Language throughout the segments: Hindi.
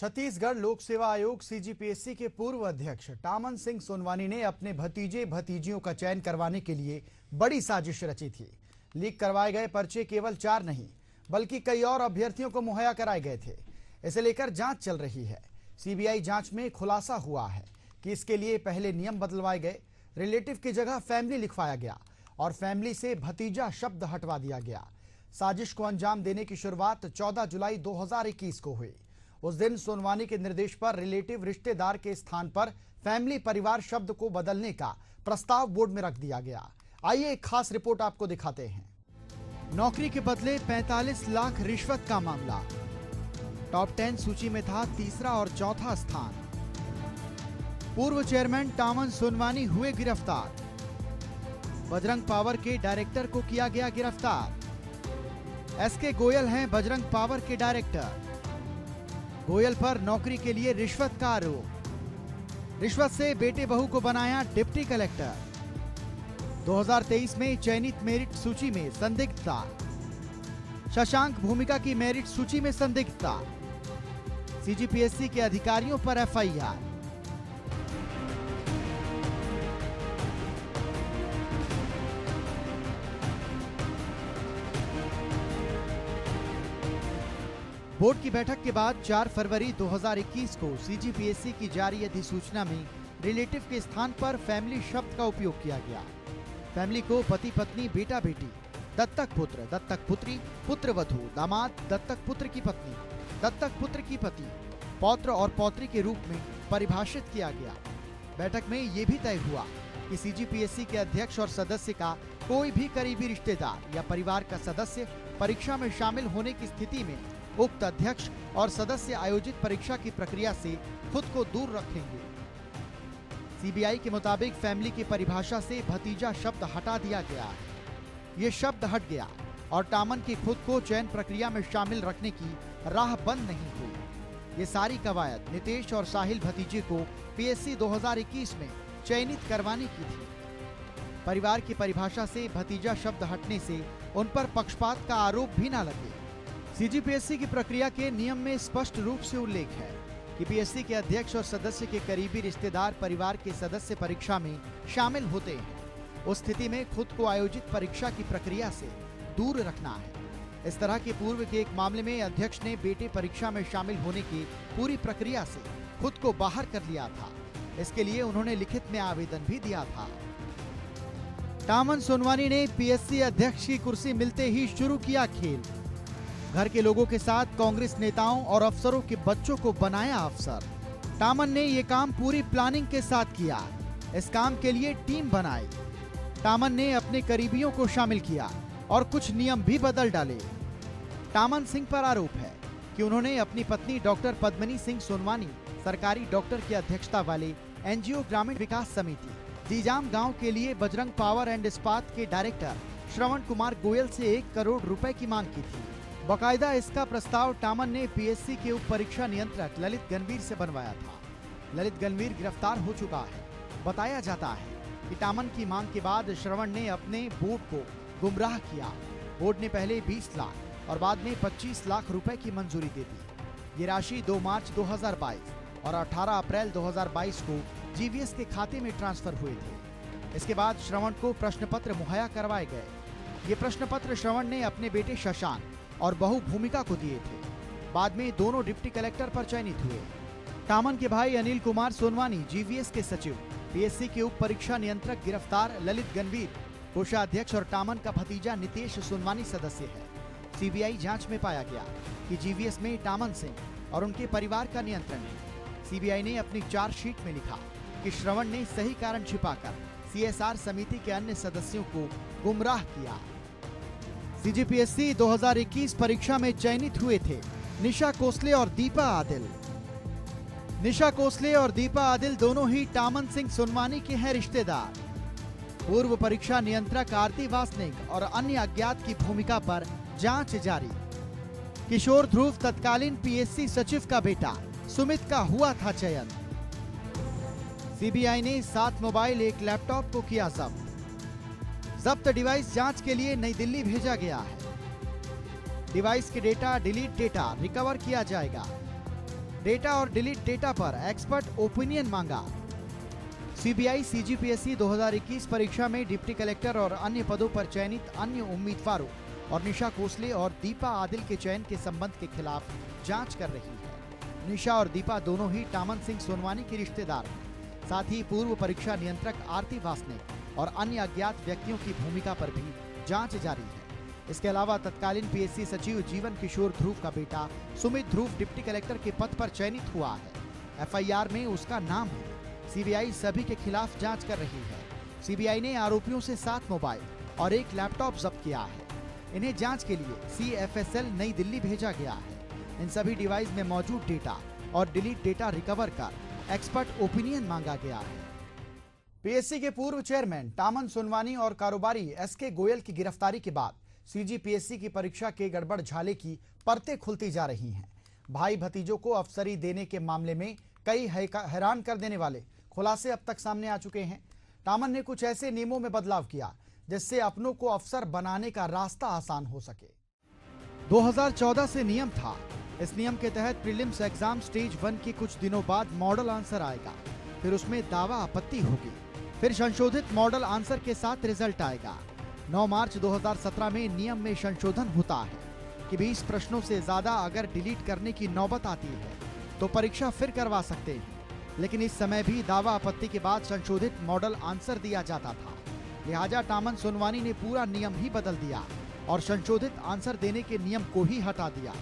छत्तीसगढ़ लोक सेवा आयोग सीजीपीएससी के पूर्व अध्यक्ष टामन सिंह सोनवानी ने अपने भतीजे भतीजियों का चयन करवाने के लिए बड़ी साजिश रची थी। लीक करवाए गए पर्चे केवल 4 नहीं बल्कि कई और अभ्यर्थियों को मुहैया कराए गए थे। इसे लेकर जांच चल रही है। सीबीआई जांच में खुलासा हुआ है कि इसके लिए पहले नियम बदलवाए गए, रिलेटिव की जगह फैमिली लिखवाया गया और फैमिली से भतीजा शब्द हटवा दिया गया। साजिश को अंजाम देने की शुरुआत 14 जुलाई 2021 को हुई। उस दिन सोनवानी के निर्देश पर रिलेटिव रिश्तेदार के स्थान पर फैमिली परिवार शब्द को बदलने का प्रस्ताव बोर्ड में रख दिया गया। आइए एक खास रिपोर्ट आपको दिखाते हैं। नौकरी के बदले 45 लाख रिश्वत का मामला। टॉप 10 सूची में था तीसरा और चौथा स्थान। पूर्व चेयरमैन टामन सोनवानी हुए गिरफ्तार। बजरंग पावर के डायरेक्टर को किया गया गिरफ्तार। एसके गोयल हैं बजरंग पावर के डायरेक्टर। गोयल पर नौकरी के लिए रिश्वत का आरोप। रिश्वत से बेटे बहू को बनाया डिप्टी कलेक्टर। 2023 में चयनित मेरिट सूची में संदिग्धता। शशांक भूमिका की मेरिट सूची में संदिग्धता। सीजीपीएससी के अधिकारियों पर एफआईआर। बोर्ड की बैठक के बाद 4 फरवरी 2021 को सीजीपीएससी की जारी अधिसूचना में रिलेटिव के स्थान पर फैमिली शब्द का उपयोग किया गया। फैमिली को पति पत्नी, बेटा बेटी, दत्तक पुत्र, दत्तक पुत्री, पुत्र वधू, दामाद, दत्तक पुत्र की पत्नी, दत्तक पुत्र की पति, पौत्र और पौत्री के रूप में परिभाषित किया गया। बैठक में ये भी तय हुआ कि सीजीपीएससी के अध्यक्ष और सदस्य का कोई भी करीबी रिश्तेदार या परिवार का सदस्य परीक्षा में शामिल होने की स्थिति में उक्त अध्यक्ष और सदस्य आयोजित परीक्षा की प्रक्रिया से खुद को दूर रखेंगे। सीबीआई के मुताबिक फैमिली की परिभाषा से भतीजा शब्द हटा दिया गया है। ये शब्द हट गया और टामन की खुद को चयन प्रक्रिया में शामिल रखने की राह बंद नहीं हुई। ये सारी कवायद नितेश और साहिल भतीजे को पीएससी 2021 में चयनित करवाने की थी। परिवार की परिभाषा से भतीजा शब्द हटने से उन पर पक्षपात का आरोप भी न लगे। सीजीपीएससी की प्रक्रिया के नियम में स्पष्ट रूप से उल्लेख है कि पीएससी के अध्यक्ष और सदस्य के करीबी रिश्तेदार परिवार के सदस्य परीक्षा में शामिल होते हैं। उस स्थिति में खुद को आयोजित परीक्षा की प्रक्रिया से दूर रखना है। इस तरह के पूर्व के एक मामले में अध्यक्ष ने बेटे परीक्षा में शामिल होने की पूरी प्रक्रिया से खुद को बाहर कर लिया था। इसके लिए उन्होंने लिखित में आवेदन भी दिया था। टामन सोनवानी ने पीएससी अध्यक्ष की कुर्सी मिलते ही शुरू किया खेल। घर के लोगों के साथ कांग्रेस नेताओं और अफसरों के बच्चों को बनाया अफसर। टामन ने ये काम पूरी प्लानिंग के साथ किया। इस काम के लिए टीम बनाई। टामन ने अपने करीबियों को शामिल किया और कुछ नियम भी बदल डाले। टामन सिंह पर आरोप है कि उन्होंने अपनी पत्नी डॉक्टर पद्मिनी सिंह सोनवानी सरकारी डॉक्टर की अध्यक्षता वाले एनजीओ ग्रामीण विकास समिति जीजाम गांव के लिए बजरंग पावर एंड इस्पात के डायरेक्टर श्रवण कुमार गोयल से 1 करोड़ रुपए की मांग की थी। बाकायदा इसका प्रस्ताव टामन ने पीएससी के उप परीक्षा नियंत्रक ललित गणवीर से बनवाया था। ललित गणवीर गिरफ्तार हो चुका है। बताया जाता है कि टामन की मांग के बाद श्रवण ने अपने बोर्ड को गुमराह किया। बोर्ड ने पहले 20 लाख और बाद में 25 लाख रुपए की मंजूरी दे दी। ये राशि 2 मार्च 2022 और 18 अप्रैल 2022 को जीवीएस के खाते में ट्रांसफर हुए थे। इसके बाद श्रवण को प्रश्न पत्र मुहैया करवाए गए। ये प्रश्न पत्र श्रवण ने अपने बेटे शशांक और बहू भूमिका को दिए थे। बाद में दोनों डिप्टी कलेक्टर पर चयनित हुए। टामन के भाई अनिल कुमार सोनवानी जीवीएस के सचिव, पीएससी के उप परीक्षा नियंत्रक गिरफ्तार ललित गणवीर, कोषाध्यक्ष और टामन का भतीजा नितेश सोनवानी सदस्य है। सीबीआई जांच में पाया गया कि जीवीएस में टामन सिंह और उनके परिवार का नियंत्रण है। सीबीआई ने अपनी चार्जशीट में लिखा कि श्रवण ने सही कारण छिपाकर सीएसआर समिति के अन्य सदस्यों को गुमराह किया। सीजीपीएससी 2021 परीक्षा में चयनित हुए थे निशा कोसले और दीपा आदिल। निशा कोसले और दीपा आदिल दोनों ही टामन सिंह सोनवानी के हैं रिश्तेदार। पूर्व परीक्षा नियंत्रक आरती वासनिक और अन्य अज्ञात की भूमिका पर जांच जारी। किशोर ध्रुव तत्कालीन पीएससी सचिव का बेटा सुमित का हुआ था चयन। सीबीआई ने 7 मोबाइल, 1 लैपटॉप को किया जब्त। जब्त डिवाइस जांच के लिए नई दिल्ली भेजा गया है। डिवाइस के डेटा, डिलीट डेटा रिकवर किया जाएगा। डेटा और डिलीट डेटा पर एक्सपर्ट ओपिनियन मांगा। सीबीआई सीजीपीएससी 2021 परीक्षा में डिप्टी कलेक्टर और अन्य पदों पर चयनित अन्य उम्मीदवारों और निशा कोसले और दीपा आदिल के चयन के संबंध के खिलाफ जांच कर रही है। निशा और दीपा दोनों ही टामन सिंह सोनवानी की रिश्तेदार हैं। साथ ही पूर्व परीक्षा नियंत्रक आरती वासनिक और अन्य अज्ञात व्यक्तियों की भूमिका पर भी जांच जारी है। इसके अलावा तत्कालीन पीएससी सचिव जीवन किशोर ध्रुव का बेटा सुमित ध्रुव डिप्टी कलेक्टर के पद पर चयनित हुआ है। एफआईआर में उसका नाम है। सीबीआई सभी के खिलाफ जांच कर रही है। सीबीआई ने आरोपियों से 7 मोबाइल और 1 लैपटॉप जब्त किया है। इन्हें जांच के लिए सीएफएसएल नई दिल्ली भेजा गया है। इन सभी डिवाइस में मौजूद डेटा और डिलीट डेटा रिकवर कर एक्सपर्ट ओपिनियन मांगा गया है। पीएससी के पूर्व चेयरमैन टामन सोनवानी और कारोबारी एसके गोयल की गिरफ्तारी के बाद सीजीपीएससी की परीक्षा के गड़बड़ झाले की परतें खुलती जा रही हैं। भाई भतीजों को अफसरी देने के मामले में कई हैरान कर देने वाले खुलासे अब तक सामने आ चुके हैं। टामन ने कुछ ऐसे नियमों में बदलाव किया जिससे अपनों को अफसर बनाने का रास्ता आसान हो सके। 2014 से नियम था। इस नियम के तहत प्रीलिम्स एग्जाम स्टेज 1 के कुछ दिनों बाद मॉडल आंसर आएगा, फिर उसमें दावा आपत्ति होगी, फिर संशोधित मॉडल आंसर के साथ रिजल्ट आएगा। 9 मार्च 2017 में नियम में संशोधन होता है कि 20 प्रश्नों से ज्यादा अगर डिलीट करने की नौबत आती है तो परीक्षा फिर करवा सकते हैं। लेकिन इस समय भी दावा आपत्ति के बाद संशोधित मॉडल आंसर दिया जाता था। लिहाजा टामन सोनवानी ने पूरा नियम ही बदल दिया और संशोधित आंसर देने के नियम को ही हटा दिया।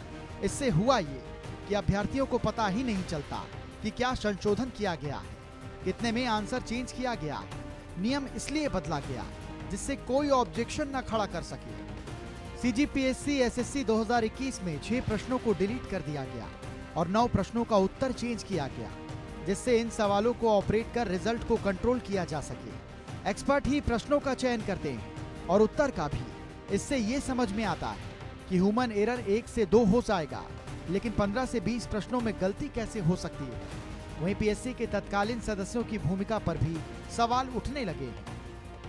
इससे हुआ ये कि अभ्यर्थियों को पता ही नहीं चलता कि क्या संशोधन किया गया है, कितने में आंसर चेंज किया गया है। नियम इसलिए बदला गया जिससे कोई ऑब्जेक्शन न खड़ा कर सके। सीजीपीएससी एसएससी 2021 में 6 प्रश्नों को डिलीट कर दिया गया और 9 प्रश्नों का उत्तर चेंज किया गया, जिससे इन सवालों को ऑपरेट कर रिजल्ट को कंट्रोल किया जा सके। एक्सपर्ट ही प्रश्नों का चयन करते हैं और उत्तर का भी। इससे ये समझ में आता है कि ह्यूमन एरर 1 से 2 हो जाएगा, लेकिन 15 से 20 प्रश्नों में गलती कैसे हो सकती है। वहीं पीएससी के तत्कालीन सदस्यों की भूमिका पर भी सवाल उठने लगे हैं।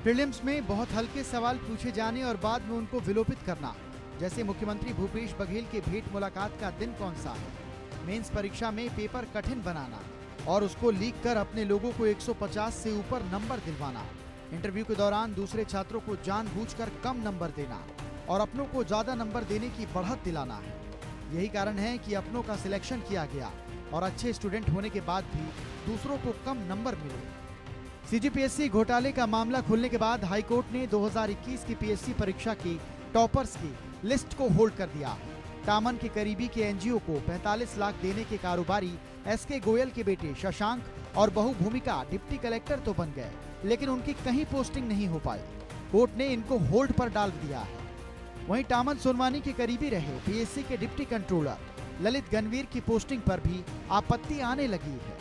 प्रीलिम्स में बहुत हल्के सवाल पूछे जाने और बाद में उनको विलोपित करना, जैसे मुख्यमंत्री भूपेश बघेल के भेंट मुलाकात का दिन कौन सा है, मेंस परीक्षा में पेपर कठिन बनाना और उसको लीक कर अपने लोगों को 150 से ऊपर नंबर दिलवाना, इंटरव्यू के दौरान दूसरे छात्रों को जानबूझकर कम नंबर देना और अपनों को ज्यादा नंबर देने की बढ़त दिलाना है। यही कारण है कि अपनों का सिलेक्शन किया गया और अच्छे स्टूडेंट होने के बाद भी दूसरों को कम नंबर मिले। सीजीपीएससी घोटाले का मामला खुलने के बाद हाईकोर्ट ने 2021 की पीएससी परीक्षा के टॉपर्स की लिस्ट को होल्ड कर दिया। टामन के करीबी के एनजीओ को 45 लाख देने के कारोबारी एसके गोयल के बेटे शशांक और बहू भूमिका डिप्टी कलेक्टर तो बन गए, लेकिन उनकी कहीं पोस्टिंग नहीं हो पाई। कोर्ट ने इनको होल्ड पर डाल दिया है। वहीं टामन सोनवानी के करीबी रहे पीएससी के डिप्टी कंट्रोलर ललित गणवीर की पोस्टिंग पर भी आपत्ति आने लगी है।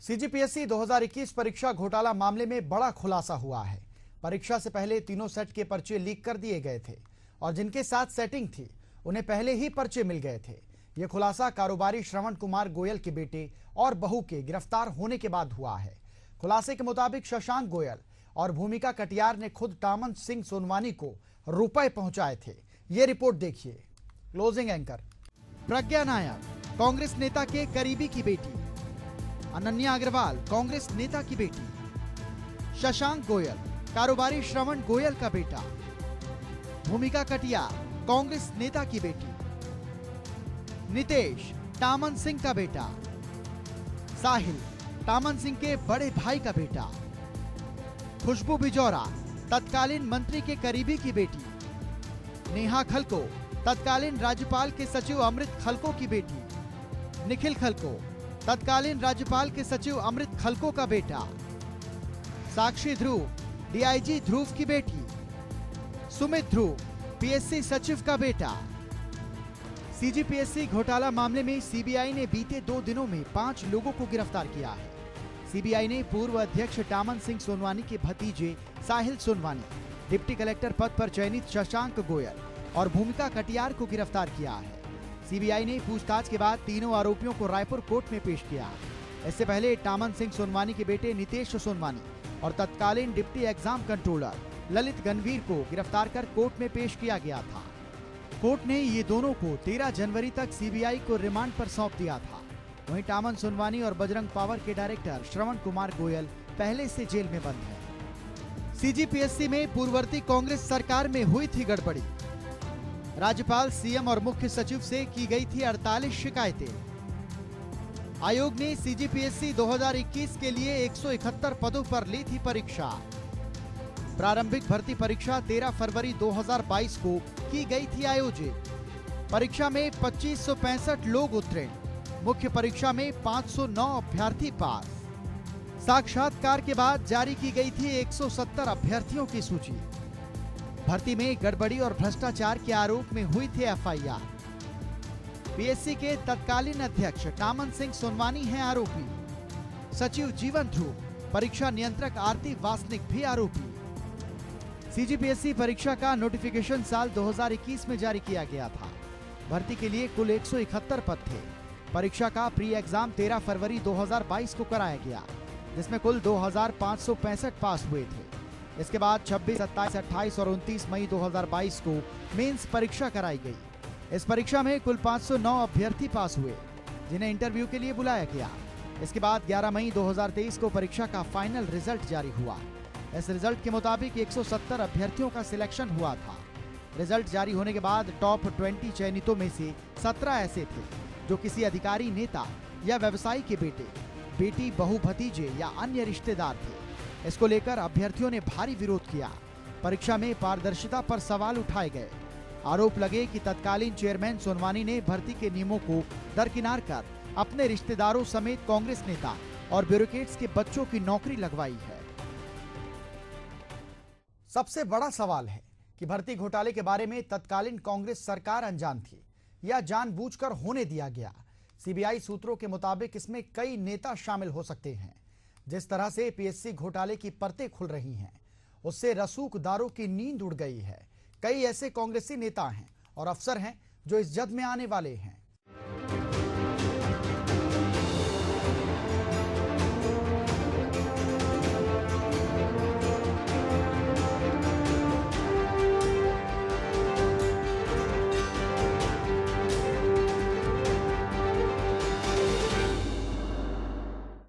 सीजीपीएससी 2021 परीक्षा घोटाला मामले में बड़ा खुलासा हुआ है। परीक्षा से पहले तीनों सेट के पर्चे लीक कर दिए गए थे और जिनके साथ सेटिंग थी उन्हें पहले ही पर्चे मिल गए थे। यह खुलासा कारोबारी श्रवण कुमार गोयल के बेटे और बहू के गिरफ्तार होने के बाद हुआ है। खुलासे के मुताबिक शशांक गोयल और भूमिका कटियार ने खुद टामन सिंह सोनवानी को रुपए पहुंचाए थे। ये रिपोर्ट देखिए। क्लोजिंग एंकर प्रज्ञा नायक कांग्रेस नेता के करीबी की बेटी, अनन्या अग्रवाल कांग्रेस नेता की बेटी, शशांक गोयल कारोबारी श्रवण गोयल का बेटा, भूमिका कटियार कांग्रेस नेता की बेटी, नितेश टामन सिंह का बेटा, साहिल टामन सिंह के बड़े भाई का बेटा, खुशबू बिजौरा तत्कालीन मंत्री के करीबी की बेटी, नेहा खलको तत्कालीन राज्यपाल के सचिव अमृत खलको की बेटी, निखिल खलको तत्कालीन राज्यपाल के सचिव अमृत खलको का बेटा, साक्षी ध्रुव डीआईजी ध्रुव की बेटी, सुमित ध्रुव पीएससी सचिव का बेटा। सीजीपीएससी घोटाला मामले में सीबीआई ने बीते 2 दिनों में 5 लोगों को गिरफ्तार किया है। सीबीआई ने पूर्व अध्यक्ष टामन सिंह सोनवानी के भतीजे साहिल सोनवानी, डिप्टी कलेक्टर पद पर चयनित शशांक गोयल और भूमिका कटियार को गिरफ्तार किया है। सीबीआई ने पूछताछ के बाद तीनों आरोपियों को रायपुर कोर्ट में पेश किया। इससे पहले टामन सिंह सोनवानी के बेटे नितेश सोनवानी और तत्कालीन deputy exam controller Lalit Ganvir को गिरफ्तार कर कोर्ट में पेश किया गया था। कोर्ट ने ये दोनों को 13 जनवरी तक सीबीआई को रिमांड पर सौंप दिया था। वहीं टामन सुनवानी और बजरंग पावर के डायरेक्टर श्रवण कुमार गोयल पहले से जेल में बंद हैं। सीजीपीएससी में पूर्ववर्ती कांग्रेस सरकार में हुई थी गड़बड़ी। राज्यपाल, सीएम और मुख्य सचिव से की गई थी 48 शिकायतें। आयोग ने सीजीपीएससी 2021 के लिए 171 पदों पर ली थी परीक्षा। प्रारंभिक भर्ती परीक्षा 13 फरवरी 2022 को की गई थी आयोजित। परीक्षा में 2565 लोग उत्तीर्ण। मुख्य परीक्षा में 509 अभ्यर्थी पास। साक्षात्कार के बाद जारी की गई थी 170 अभ्यर्थियों की सूची। भर्ती में गड़बड़ी और भ्रष्टाचार के आरोप में हुई थी एफआईआर। पीएससी के तत्कालीन अध्यक्ष टामन सिंह सोनवानी हैं आरोपी। सचिव जीवन ध्रुव, परीक्षा नियंत्रक आरती वासनिक भी आरोपी। सीजीपीएससी परीक्षा का नोटिफिकेशन साल 2021 में जारी किया गया था। भर्ती के लिए कुल 171 पद थे। परीक्षा का प्री एग्जाम 13 फरवरी 2022 को कराया गया, जिसमें कुल 2565 पास हुए थे। इसके बाद 26, 27, 28 और 29 मई 2022 को मेंस परीक्षा कराई गई। इस परीक्षा में कुल 509 अभ्यर्थी पास हुए, जिन्हें इंटरव्यू के लिए बुलाया गया। इसके बाद 11 मई 2023 को परीक्षा का फाइनल रिजल्ट जारी हुआ। इस रिजल्ट के मुताबिक 170 अभ्यर्थियों का सिलेक्शन हुआ था। रिजल्ट जारी होने के बाद टॉप 20 चयनितों में से 17 ऐसे थे जो किसी अधिकारी, नेता या व्यवसायी के बेटे, बेटी, बहू, भतीजे या अन्य रिश्तेदार थे। इसको लेकर अभ्यर्थियों ने भारी विरोध किया। परीक्षा में पारदर्शिता पर सवाल उठाए गए। आरोप लगे कि तत्कालीन चेयरमैन सोनवानी ने भर्ती के नियमों को दरकिनार कर अपने रिश्तेदारों समेत कांग्रेस नेता और ब्यूरोक्रेट्स के बच्चों की नौकरी लगवाई है। सबसे बड़ा सवाल है कि भर्ती घोटाले के बारे में तत्कालीन कांग्रेस सरकार अनजान थी या जानबूझकर होने दिया गया। सीबीआई सूत्रों के मुताबिक इसमें कई नेता शामिल हो सकते हैं। जिस तरह से पीएससी घोटाले की परतें खुल रही हैं, उससे रसूखदारों की नींद उड़ गई है। कई ऐसे कांग्रेसी नेता हैं और अफसर हैं जो इस जद में आने वाले हैं।